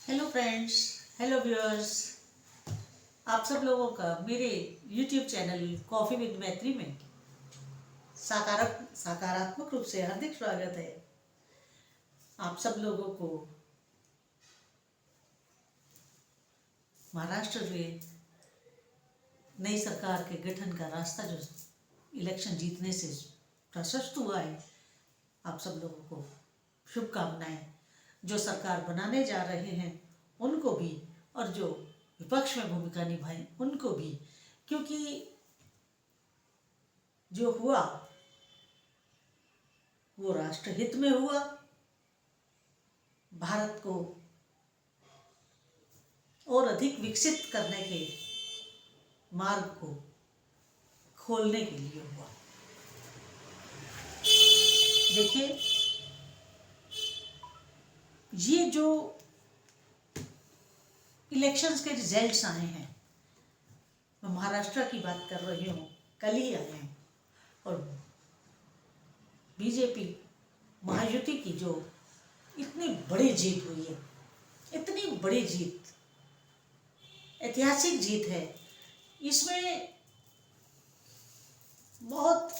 Hello friends, hello viewers. आप सब लोगों का मेरे यूट्यूब चैनल कॉफ़ी विद मैत्री में सकारात्मक रूप से हार्दिक स्वागत है। आप सब लोगों को महाराष्ट्र में नई सरकार के गठन का रास्ता जो इलेक्शन जीतने से प्रशस्त हुआ है, आप सब लोगों को शुभकामनाएं। जो सरकार बनाने जा रहे हैं उनको भी, और जो विपक्ष में भूमिका निभाएं उनको भी, क्योंकि जो हुआ वो राष्ट्रहित में हुआ। भारत को और अधिक विकसित करने के मार्ग को खोलने के लिए हुआ। देखिए, ये जो इलेक्शंस के रिजल्ट्स आए हैं, मैं महाराष्ट्र की बात कर रही हूँ, कल ही आए हैं, और बीजेपी महायुति की जो इतनी बड़ी जीत हुई है, इतनी बड़ी जीत, ऐतिहासिक जीत है, इसमें बहुत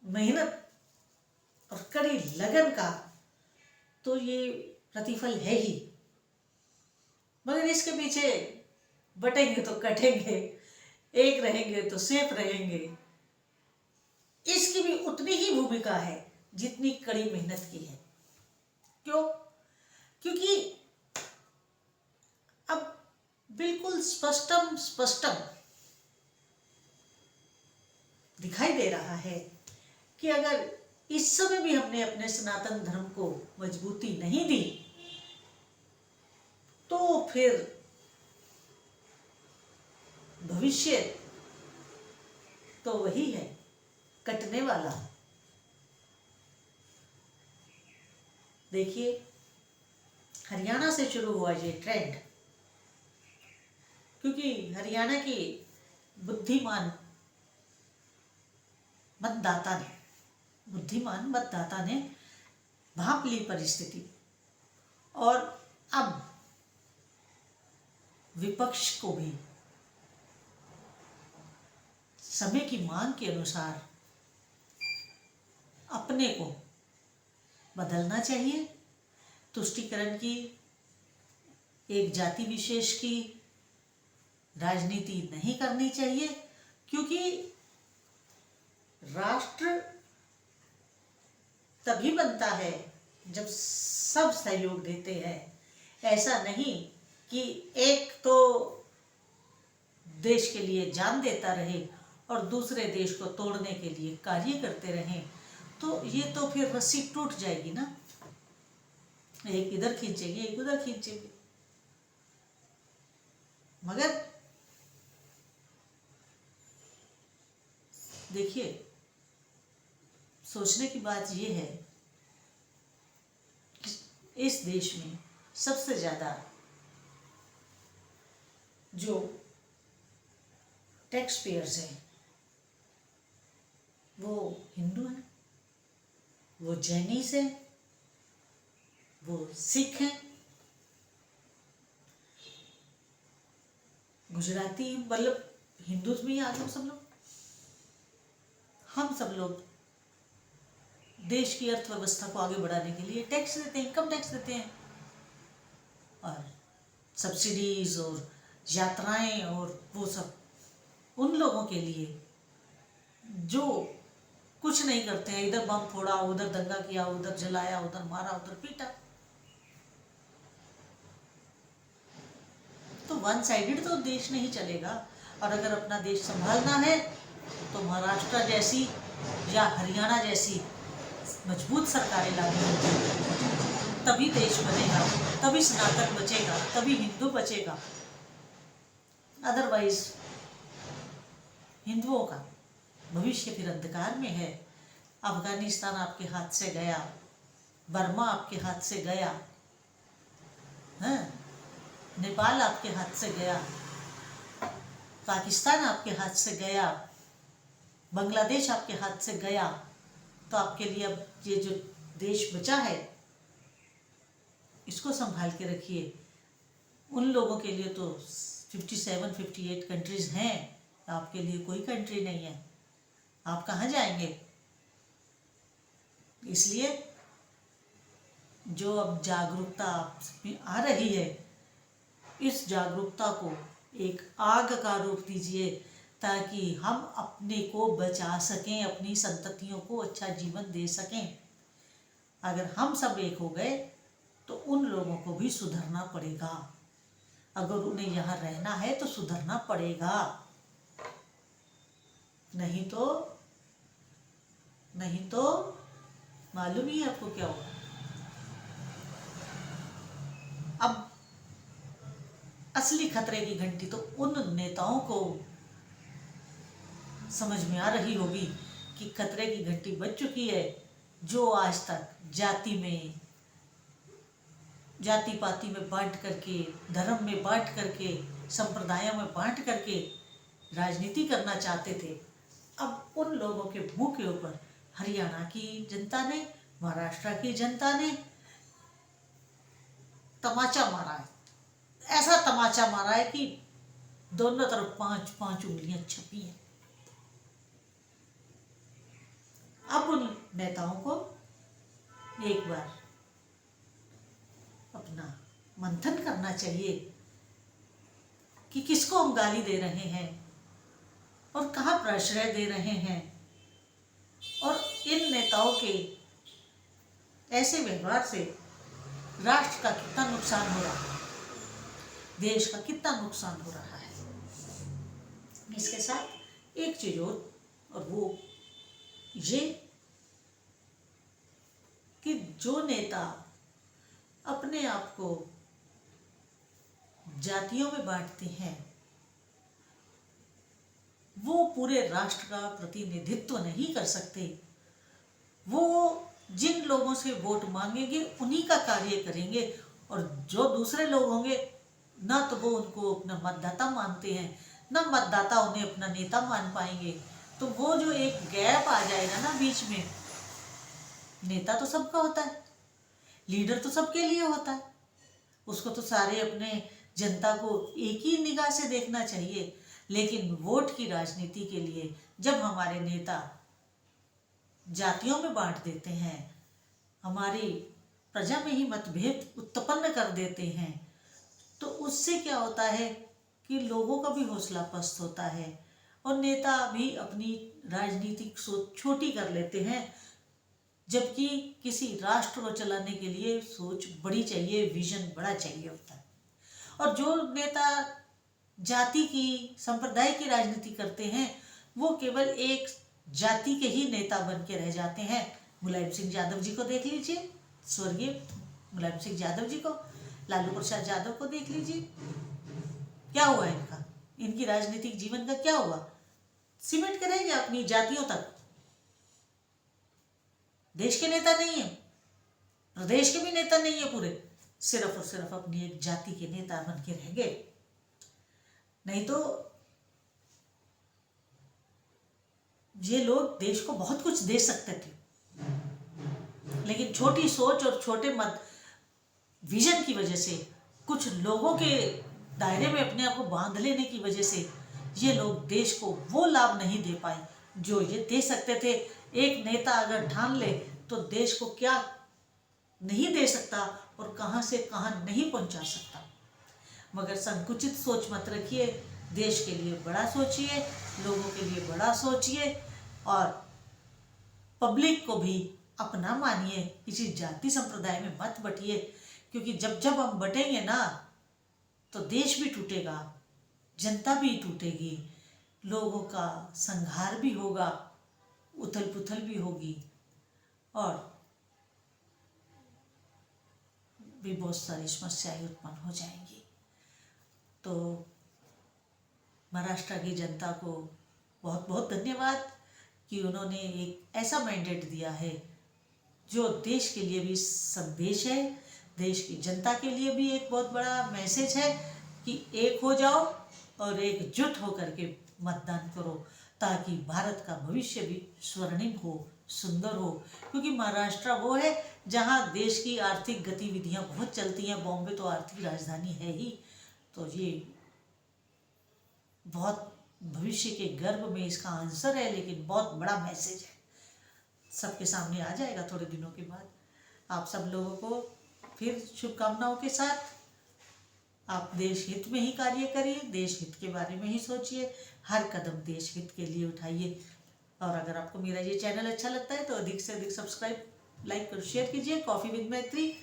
मेहनत और कड़ी लगन का तो ये प्रतिफल है ही, मगर इसके पीछे बटेंगे तो कटेंगे, एक रहेंगे तो सेफ रहेंगे, इसकी भी उतनी ही भूमिका है जितनी कड़ी मेहनत की है। क्यों? क्योंकि अब बिल्कुल स्पष्टम दिखाई दे रहा है कि अगर इस समय भी हमने अपने सनातन धर्म को मजबूती नहीं दी तो फिर भविष्य तो वही है, कटने वाला। देखिए, हरियाणा से शुरू हुआ ये ट्रेंड, क्योंकि हरियाणा की बुद्धिमान मतदाता ने भांप ली परिस्थिति, और अब विपक्ष को भी समय की मांग के अनुसार अपने को बदलना चाहिए। तुष्टीकरण की, एक जाति विशेष की राजनीति नहीं करनी चाहिए, क्योंकि राष्ट्र तभी बनता है जब सब सहयोग देते हैं। ऐसा नहीं कि एक तो देश के लिए जान देता रहे और दूसरे देश को तोड़ने के लिए कार्य करते रहें, तो ये तो फिर रस्सी टूट जाएगी ना। एक इधर खींचेंगे, एक उधर खींचेंगे। मगर देखिए, सोचने की बात यह है कि इस देश में सबसे ज्यादा जो टैक्स पेयर्स हैं वो हिंदू हैं, वो जैनीस हैं, वो सिख हैं, गुजराती, मतलब हिंदूज में ही आ जाओ सब लोग। हम सब लोग देश की अर्थव्यवस्था को आगे बढ़ाने के लिए टैक्स देते हैं, इनकम टैक्स देते हैं, और सब्सिडीज और यात्राएं और वो सब उन लोगों के लिए जो कुछ नहीं करते हैं। इधर बम फोड़ा, उधर दंगा किया, उधर जलाया, उधर मारा, उधर पीटा। तो वन साइडेड तो देश नहीं चलेगा। और अगर अपना देश संभालना है तो महाराष्ट्र जैसी या हरियाणा जैसी मजबूत सरकारें लानी होगी, तभी देश बनेगा, तभी सनातन बचेगा, तभी हिंदू बचेगा। अदरवाइज हिंदुओं का भविष्य फिर अंधकार में है। अफगानिस्तान आपके हाथ से गया, बर्मा आपके हाथ से गया, है, नेपाल आपके हाथ से गया, पाकिस्तान आपके हाथ से गया, बांग्लादेश आपके हाथ से गया, तो आपके लिए अब ये जो देश बचा है इसको संभाल के रखिए। उन लोगों के लिए तो 57-58 कंट्रीज हैं, आपके लिए कोई कंट्री नहीं है, आप कहाँ जाएंगे। इसलिए जो अब जागरूकता आप में आ रही है, इस जागरूकता को एक आग का रूप दीजिए, ताकि हम अपने को बचा सकें, अपनी संततियों को अच्छा जीवन दे सकें। अगर हम सब एक हो गए तो उन लोगों को भी सुधरना पड़ेगा। अगर उन्हें यहाँ रहना है तो सुधरना पड़ेगा, नहीं तो मालूम ही है आपको क्या होगा। अब असली खतरे की घंटी तो उन नेताओं को समझ में आ रही होगी कि खतरे की घंटी बज चुकी है, जो आज तक जाति पाति में बांट करके, धर्म में बांट करके, संप्रदायों में बांट करके राजनीति करना चाहते थे। अब उन लोगों के मुंह के ऊपर हरियाणा की जनता ने, महाराष्ट्र की जनता ने तमाचा मारा है। ऐसा तमाचा मारा है कि दोनों तरफ 5-5 उंगलियां छपी हैं। अब उन नेताओं को एक बार अपना मंथन करना चाहिए कि किसको हम गाली दे रहे हैं और कहाँ प्रश्रय दे रहे हैं, और इन नेताओं के ऐसे व्यवहार से राष्ट्र का कितना नुकसान हो रहा है, देश का कितना नुकसान हो रहा है। इसके साथ एक चीज और वो ये कि जो नेता अपने आप को जातियों में बांटते हैं, वो पूरे राष्ट्र का प्रतिनिधित्व नहीं कर सकते। वो जिन लोगों से वोट मांगेंगे उन्हीं का कार्य करेंगे, और जो दूसरे लोग होंगे ना तो वो उनको अपना मतदाता मानते हैं, ना मतदाता उन्हें अपना नेता मान पाएंगे। तो वो जो एक गैप आ जाएगा ना बीच में, नेता तो सबका होता है, लीडर तो सबके लिए होता है, उसको तो सारे अपने जनता को एक ही निगाह से देखना चाहिए। लेकिन वोट की राजनीति के लिए जब हमारे नेता जातियों में बांट देते हैं, हमारी प्रजा में ही मतभेद उत्पन्न कर देते हैं, तो उससे क्या होता है कि लोगों का भी हौसला पस्त होता है और नेता भी अपनी राजनीतिक सोच छोटी कर लेते हैं। जबकि किसी राष्ट्र को चलाने के लिए सोच बड़ी चाहिए, विजन बड़ा चाहिए होता है। और जो नेता जाति की, संप्रदाय की राजनीति करते हैं, वो केवल एक जाति के ही नेता बन के रह जाते हैं। मुलायम सिंह यादव जी को देख लीजिए, स्वर्गीय मुलायम सिंह यादव जी को, लालू प्रसाद यादव को देख लीजिए, क्या हुआ इनका, इनकी राजनीतिक जीवन का क्या हुआ। सिमट के रह गया अपनी जातियों तक, देश के नेता नहीं है, प्रदेश के भी नेता नहीं है पूरे, सिर्फ और सिर्फ अपनी एक जाति के नेता बन के रह गए। नहीं तो ये लोग देश को बहुत कुछ दे सकते थे, लेकिन छोटी सोच और छोटे मत विजन की वजह से, कुछ लोगों के दायरे में अपने आप को बांध लेने की वजह से ये लोग देश को वो लाभ नहीं दे पाए जो ये दे सकते थे। एक नेता अगर ठान ले तो देश को क्या नहीं दे सकता और कहां से कहां नहीं पहुंचा सकता। मगर संकुचित सोच मत रखिए, देश के लिए बड़ा सोचिए, लोगों के लिए बड़ा सोचिए, और पब्लिक को भी अपना मानिए, किसी जाति संप्रदाय में मत बटिए, क्योंकि जब जब हम बटेंगे ना तो देश भी टूटेगा, जनता भी टूटेगी, लोगों का संहार भी होगा, उथल पुथल भी होगी, और भी बहुत सारी समस्याएं उत्पन्न हो जाएंगी। तो महाराष्ट्र की जनता को बहुत बहुत धन्यवाद कि उन्होंने एक ऐसा मैंडेट दिया है जो देश के लिए भी संदेश है, देश की जनता के लिए भी एक बहुत बड़ा मैसेज है कि एक हो जाओ और एकजुट होकर के मतदान करो, ताकि भारत का भविष्य भी स्वर्णिम हो, सुंदर हो, क्योंकि महाराष्ट्र वो है जहाँ देश की आर्थिक गतिविधियाँ बहुत चलती हैं। बॉम्बे तो आर्थिक राजधानी है ही। तो ये बहुत भविष्य के गर्भ में इसका आंसर है, लेकिन बहुत बड़ा मैसेज है, सबके सामने आ जाएगा थोड़े दिनों के बाद। आप सब लोगों को फिर शुभकामनाओं के साथ, आप देश हित में ही कार्य करिए, देश हित के बारे में ही सोचिए, हर कदम देश हित के लिए उठाइए। और अगर आपको मेरा ये चैनल अच्छा लगता है तो अधिक से अधिक सब्सक्राइब, लाइक और शेयर कीजिए। कॉफ़ी विद मैत्री